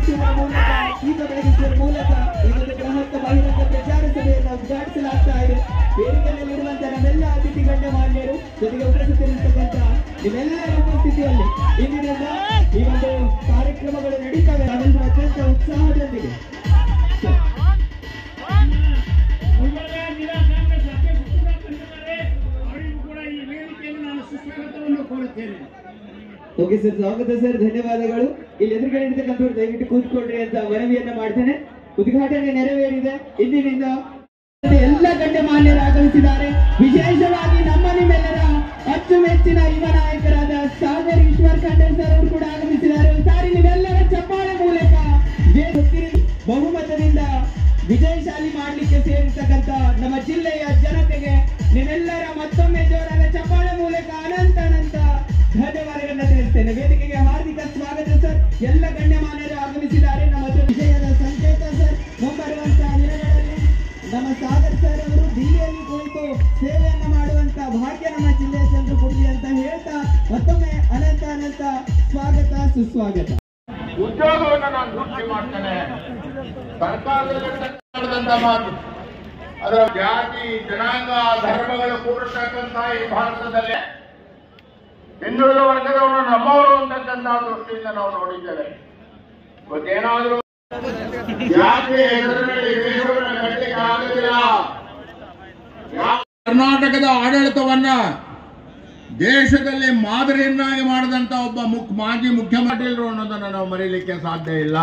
ಬೆಳಗಿಸುವ ಮೂಲಕ ಈ ಒಂದು ಗ್ರಾಹಕ ಬಹಿರಂಗ ಪ್ರಚಾರ ಸಭೆಯನ್ನು ಉದ್ಘಾಟಿಸಲಾಗ್ತಾ ಇದೆ. ವೇದಿಕೆಯಲ್ಲಿರುವಂತಹ ನಮ್ಮೆಲ್ಲ ಅತಿಥಿ ಗಣ್ಯಮಾನ್ಯರು ಜೊತೆಗೆ ಉಪಸ್ಥಿತರಿರ್ತಕ್ಕಂಥ ನಿಮ್ಮೆಲ್ಲರ ಉಪಸ್ಥಿತಿಯಲ್ಲಿ ಇಂದಿನಿಂದ ಈ ಒಂದು ಕಾರ್ಯಕ್ರಮಗಳು ನಡೀತವೆ. ನಾವೆಲ್ಲರೂ ಅತ್ಯಂತ ಉತ್ಸಾಹದೊಂದಿಗೆ ಓಕೆ ಸರ್, ಸ್ವಾಗತ ಸರ್, ಧನ್ಯವಾದಗಳು. ಇಲ್ಲಿ ಎದುರುಗಡೆ ಇರ್ತಕ್ಕಂಥವ್ರು ದಯವಿಟ್ಟು ಕೂತ್ಕೊಳ್ರಿ ಅಂತ ಮನವಿಯನ್ನ ಮಾಡ್ತೇನೆ. ಉದ್ಘಾಟನೆ ನೆರವೇರಿದೆ. ಇಂದಿನಿಂದ ಎಲ್ಲ ಗಣ್ಯಮಾನ್ಯರು ಆಗಮಿಸಿದ್ದಾರೆ. ವಿಶೇಷವಾಗಿ ನಿಮ್ಮೆಲ್ಲರ ಅಚ್ಚುಮೆಚ್ಚಿನ ಯುವ ನಾಯಕರಾದ ಸಾಗರ್ ಈಶ್ವರ್ ಖಂಡ್ರೆ ಸರ್ ಅವರು ಕೂಡ ಆಗಮಿಸಿದ್ದಾರೆ. ಸಾರಿ ನೀವೆಲ್ಲರ ಚಪ್ಪಾಳೆ ಮೂಲಕ ಬಹುಮತದಿಂದ ವಿಜಯಶಾಲಿ ಮಾಡಲಿಕ್ಕೆ ಸೇರಿರ್ತಕ್ಕಂಥ ನಮ್ಮ ಜಿಲ್ಲೆಯ ಜನತೆಗೆ ನೀವೆಲ್ಲರ ಮತ್ತೊಮ್ಮೆ ಜೋರಾದ ಚಪ್ಪಾಳೆ ಮೂಲಕ ಅನಂತ ಧನ್ಯವಾದಗಳನ್ನ ತಿಳಿಸ್ತೇನೆ. ವೇದಿಕೆಗೆ ಹಾರ್ದಿಕ ಸ್ವಾಗತ ಸರ್. ಎಲ್ಲ ಗಣ್ಯಮಾನ್ಯರು ಆಗಮಿಸಿದ್ದಾರೆ. ನಮ್ಮ ವಿಜಯದ ಸಂಕೇತ ಸರ್. ಮುಂಬರುವಂತಹ ದಿನಗಳಲ್ಲಿ ನಮ್ಮ ಸಾಗರ್ ಸರ್ ಅವರು ದಿಲ್ಲಿಯಲ್ಲಿ ಕುಳಿತು ಸೇವೆಯನ್ನ ಮಾಡುವಂತ ಭಾಗ್ಯ ನಮ್ಮ ಜಿಲ್ಲೆಯ ಜನರು ಕೊಡಲಿ ಅಂತ ಹೇಳ್ತಾ ಮತ್ತೊಮ್ಮೆ ಅನಂತ ಸ್ವಾಗತ ಸುಸ್ವಾಗತ. ಉದ್ಯೋಗವನ್ನು ನಾನು ಸೃಷ್ಟಿ ಮಾಡ್ತೇನೆ. ಸರ್ಕಾರದಲ್ಲಿ ಮಾತು ಅದರ ಜಾತಿ ಜನಾಂಗ ಧರ್ಮಗಳು ಕೂಡಿರ್ತಕ್ಕಂಥ ಈ ಭಾರತದಲ್ಲಿ ಹಿಂದುಳಿದ ವರ್ಗದವರು ನಮ್ಮವರು ಅಂತಕ್ಕಂಥ ದೃಷ್ಟಿಯಿಂದ ನಾವು ನೋಡಿದ್ದೇವೆ. ಇವತ್ತೇನಾದ್ರೂ ಜಾತಿ ಹೆಸರಿನಲ್ಲಿ ದೇಶವನ್ನು ಕಟ್ಟಲಿಕ್ಕೆ ಆಗುತ್ತಿಲ್ಲ. ಕರ್ನಾಟಕದ ಆಡಳಿತವನ್ನ ದೇಶದಲ್ಲಿ ಮಾದರಿಯನ್ನಾಗಿ ಮಾಡಿದಂತ ಒಬ್ಬ ಮಾಜಿ ಮುಖ್ಯಮಂತ್ರಿಗಳು ಅನ್ನೋದನ್ನು ನಾವು ಮರೀಲಿಕ್ಕೆ ಸಾಧ್ಯ ಇಲ್ಲ.